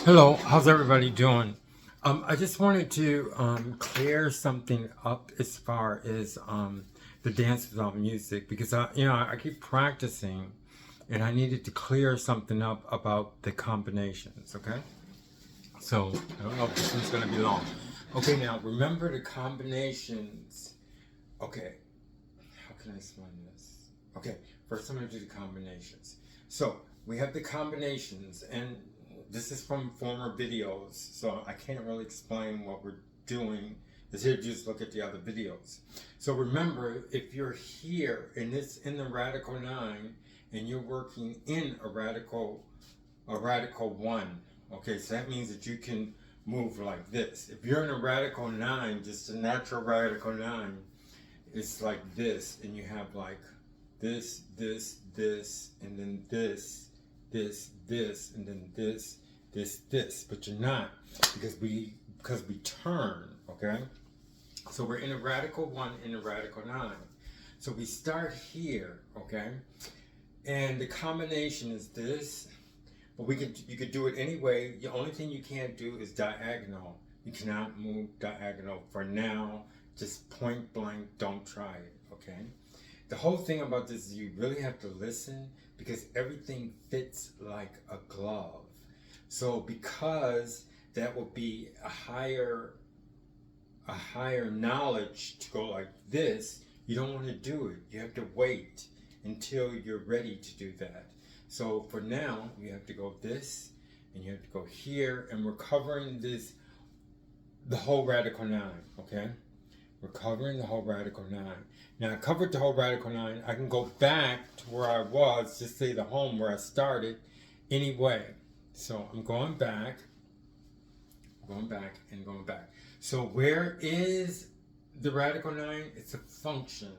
Hello, how's everybody doing? I just wanted to clear something up as far as the dance without music because I keep practicing, and I needed to clear something up about the combinations. Okay, so I don't know if this one's going to be long. Okay, now remember the combinations. Okay, how can I explain this? Okay, first I'm going to do the combinations. So we have the combinations, and this is from former videos, so I can't really explain what we're doing. Is here just look at the other videos. So remember, if you're here in the radical 9 and you're working in a radical one, okay, so that means that you can move like this. If you're in a radical 9, just a natural radical 9, it's like this, and you have like this, and then this, and then this, but you're not, because we turn, okay? So we're in a radical 1 and a radical 9. So we start here, okay? And the combination is this, but you could do it anyway. The only thing you can't do is diagonal. You cannot move diagonal for now. Just point blank, don't try it, okay? The whole thing about this is you really have to listen because everything fits like a glove. So because that will be a higher knowledge to go like this, you don't want to do it. You have to wait until you're ready to do that. So for now, you have to go this, and you have to go here, and we're covering the whole radical 9, okay? We're covering the whole radical 9. Now I covered the whole radical 9. I can go back to where I was, just say the home where I started, anyway. So I'm going back, and going back. So where is the radical 9? It's a function,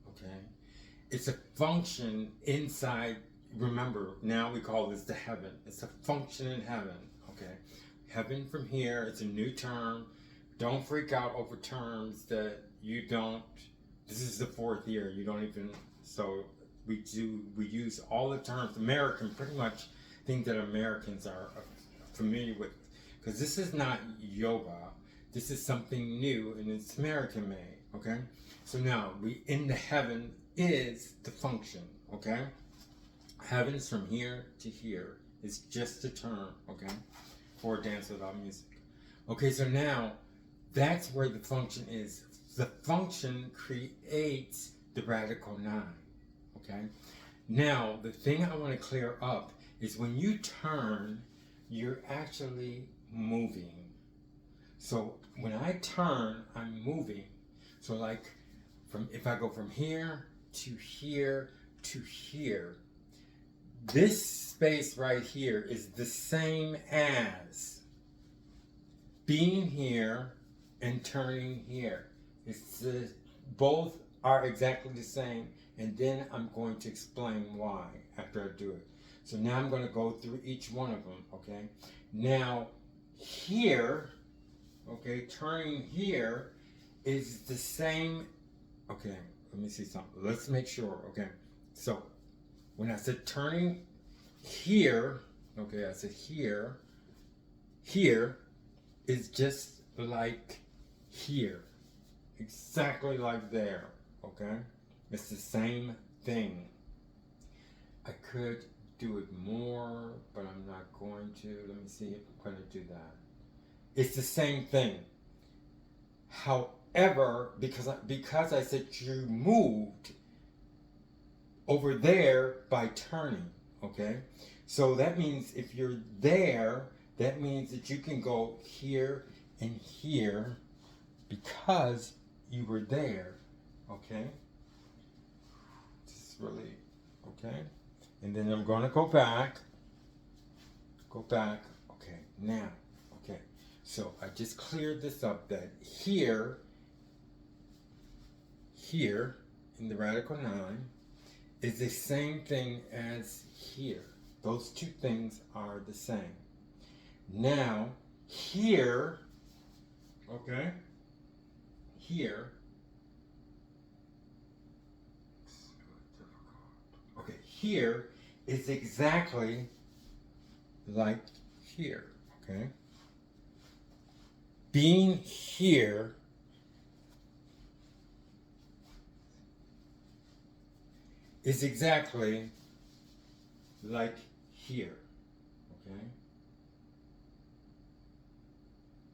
okay? It's a function inside. Remember, now we call this the heaven. It's a function in heaven, okay? Heaven from here, it's a new term. Don't freak out over terms that you don't. This is the 4th year. You don't even. So we use all the terms. American, pretty much things that Americans are familiar with. Because this is not yoga. This is something new, and it's American made, okay? So now, in the heaven is the function, okay? Heaven's from here to here. It's just a term, okay? For a dance without music. Okay, so now, that's where the function is. The function creates the radical 9, okay? Now, the thing I want to clear up is when you turn, you're actually moving. So when I turn, I'm moving. So like, if I go from here to here to here, this space right here is the same as being here and turning here. Both are exactly the same, and then I'm going to explain why after I do it. So now I'm going to go through each one of them, okay? Now, here, okay, turning here is the same. Okay, let me see something. Let's make sure, okay? So, when I said turning here, okay, I said here is just like here. Exactly like there, okay? It's the same thing. I could do it more, but I'm not going to. Let me see if I'm going to do that. It's the same thing. However, because I said you moved over there by turning, okay? So that means if you're there, that means that you can go here and here because you were there, okay? This is really, okay? And then I'm going to go back, okay, now, okay. So I just cleared this up that here in the radical 9 is the same thing as here. Those two things are the same. Now, here, okay, here, okay, here is exactly like here, Okay? Being here is exactly like here. Okay?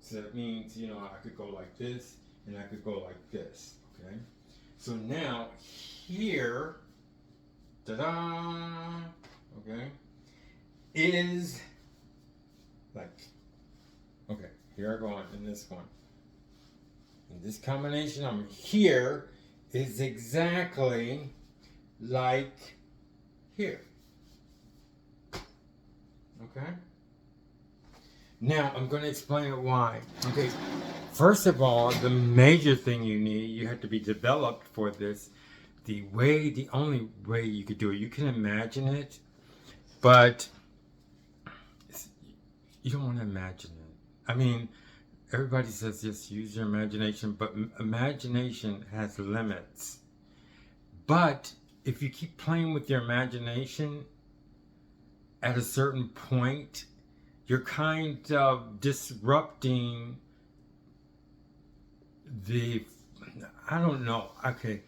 So that means, you know, I could go like this and I could go like this. Okay? So now here, ta-da, okay, is like, okay, here I go on in this one. And this combination I'm here is exactly like here. Okay? Now I'm going to explain it why. Okay, first of all, the major thing you have to be developed for this. The only way you could do it, you can imagine it, but you don't want to imagine it. I mean, everybody says just use your imagination, but imagination has limits. But if you keep playing with your imagination, at a certain point, you're kind of disrupting I don't know, okay,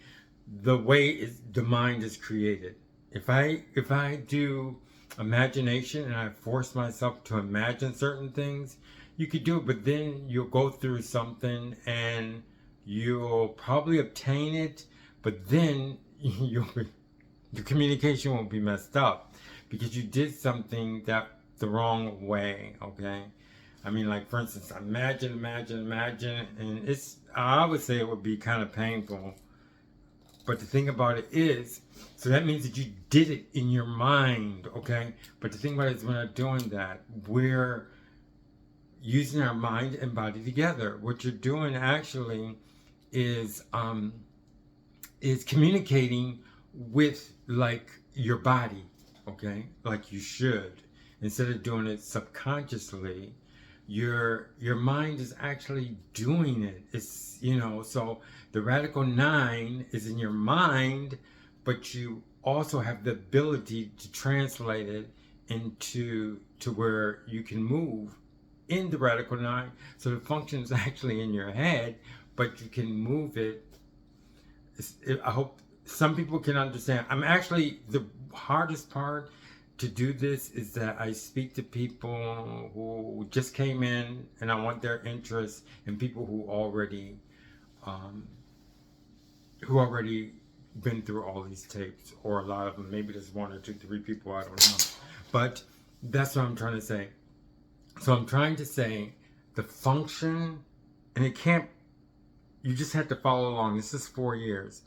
the way the mind is created. If I do imagination and I force myself to imagine certain things, you could do it, but then you'll go through something and you'll probably obtain it, but then your communication won't be messed up because you did something the wrong way. Okay, I mean, like for instance, imagine, and I would say it would be kind of painful. But the thing about it is, so that means that you did it in your mind, okay? But the thing about it is, we're not doing that. We're using our mind and body together. What you're doing actually is communicating with like your body, okay? Like you should. Instead of doing it subconsciously, your mind is actually doing it. It's, you know, so the Radical 9 is in your mind, but you also have the ability to translate it into where you can move in the Radical 9. So the function is actually in your head, but you can move it. I hope some people can understand. I'm actually, the hardest part to do this is that I speak to people who just came in and I want their interest, and people who already been through all these tapes, or a lot of them. Maybe there's 1 or 2, 3 people, I don't know. But that's what I'm trying to say. So I'm trying to say the function, and it can't, you just have to follow along. This is 4 years.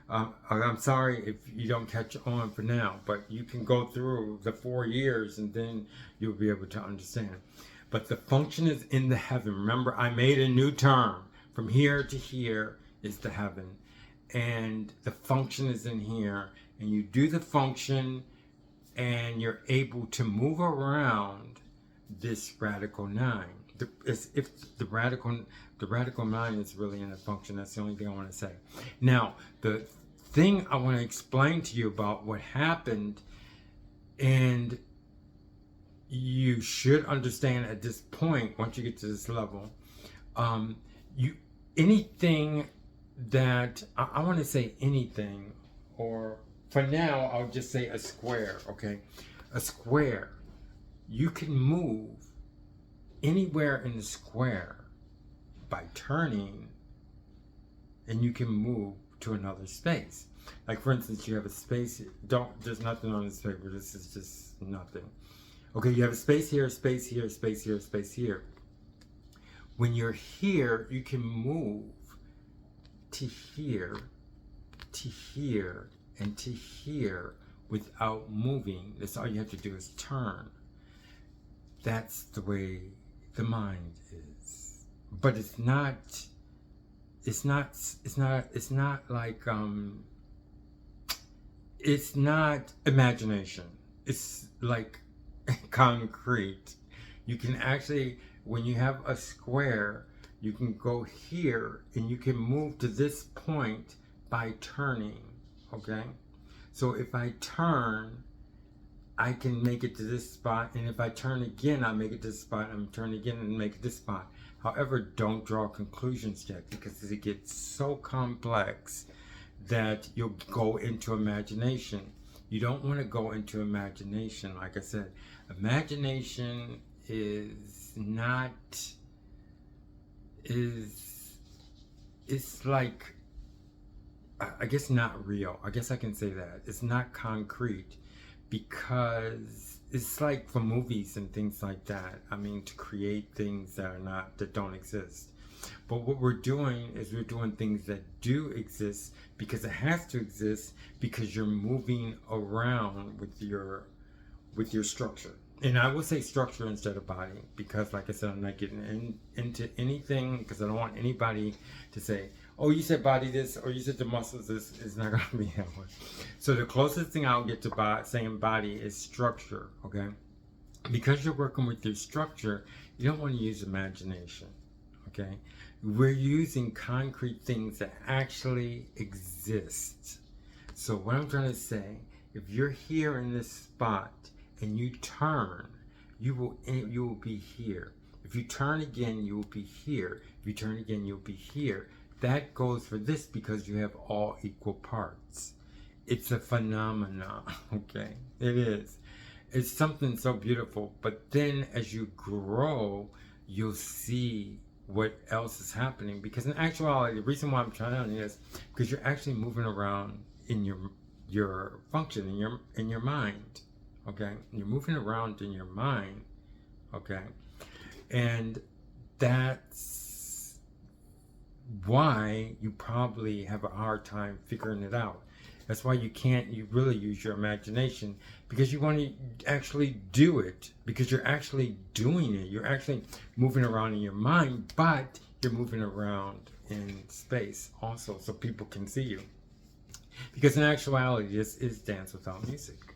I'm sorry if you don't catch on for now, but you can go through the 4 years and then you'll be able to understand. But the function is in the heaven. Remember, I made a new term. From here to here is the heaven. And the function is in here. And you do the function and you're able to move around this Radical 9. If the Radical 9 is really in a function. That's the only thing I want to say. Now, the thing I want to explain to you about what happened, and you should understand at this point, once you get to this level, anything that, I want to say anything, or for now, I'll just say a square, okay? A square. You can move anywhere in the square by turning, and you can move to another space. Like for instance, you have a space, there's nothing on this paper, this is just nothing. Okay, you have a space here, space here, space here, space here. When you're here, you can move to here, and to here without moving. That's all you have to do is turn. That's the way the mind is. But it's not like it's not imagination. It's like concrete. You can actually, when you have a square, you can go here and you can move to this point by turning, okay? So if I turn, I can make it to this spot, and if I turn again, I make it to this spot, and turn again and make it this spot. However, don't draw conclusions yet, because it gets so complex that you'll go into imagination. You don't want to go into imagination. Like I said, imagination is not, it's like, I guess not real. I guess I can say that. It's not concrete, because it's like for movies and things like that. I mean, to create things that don't exist. But what we're doing is we're doing things that do exist, because it has to exist, because you're moving around with your structure. And I will say structure instead of body, because like I said, I'm not getting into anything, because I don't want anybody to say, oh, you said body this, or you said the muscles this. It's not going to be that one. So the closest thing I'll get to saying body is structure, okay? Because you're working with your structure, you don't want to use imagination, okay? We're using concrete things that actually exist. So what I'm trying to say, if you're here in this spot and you turn, you will be here. If you turn again, you will be here. If you turn again, you'll be here. That goes for this, because you have all equal parts. It's a phenomenon, okay? It is. It's something so beautiful. But then as you grow, you'll see what else is happening. Because in actuality, the reason why I'm trying to is because you're actually moving around in your function, in your mind, okay? You're moving around in your mind, okay? And that's why you probably have a hard time figuring it out. That's why you really use your imagination, because you want to actually do it, because you're actually doing it. You're actually moving around in your mind, but you're moving around in space also, so people can see you. Because in actuality, this is dance without music.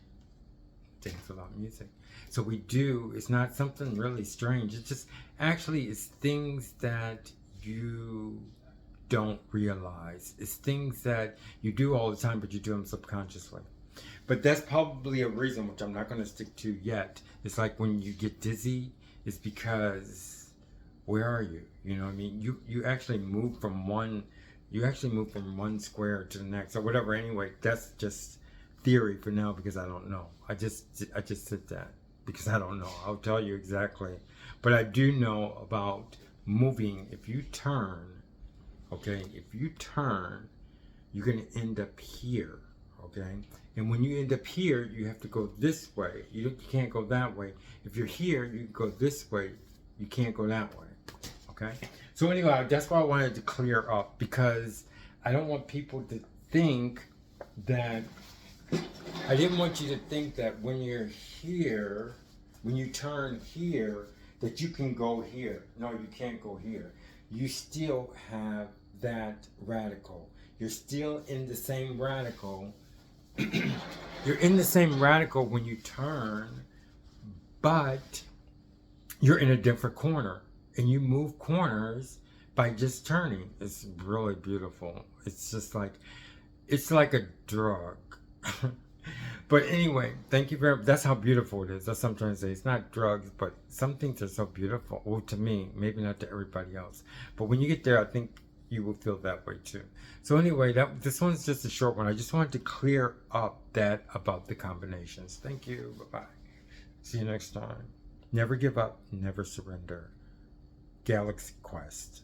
Dance without music. So it's not something really strange. It's just, actually, it's things that you don't realize. It's things that you do all the time, but you do them subconsciously. But that's probably a reason, which I'm not going to stick to yet. It's like when you get dizzy, it's because, where are you? You know what I mean? You actually move from one square to the next, or whatever. Anyway, that's just theory for now, because I don't know. I just said that because I don't know. I'll tell you exactly. But I do know about moving. If you turn, okay, if you turn, you're going to end up here, okay? And when you end up here, you have to go this way. You can't go that way. If you're here, you can go this way. You can't go that way, okay? So anyway, that's why I wanted to clear up, because I don't want people to think that, I didn't want you to think that when you're here, when you turn here, that you can go here. No, you can't go here. You still have that radical. You're still in the same radical. You're in the same radical when you turn, but you're in a different corner. And you move corners by just turning. It's really beautiful. It's just like, it's like a drug. But anyway, thank you very much. That's how beautiful it is. That's what I'm trying to say. It's not drugs, but some things are so beautiful. Well, to me, maybe not to everybody else. But when you get there, I think you will feel that way too. So anyway, this one's just a short one. I just wanted to clear up that about the combinations. Thank you. Bye-bye. See you next time. Never give up. Never surrender. Galaxy Quest.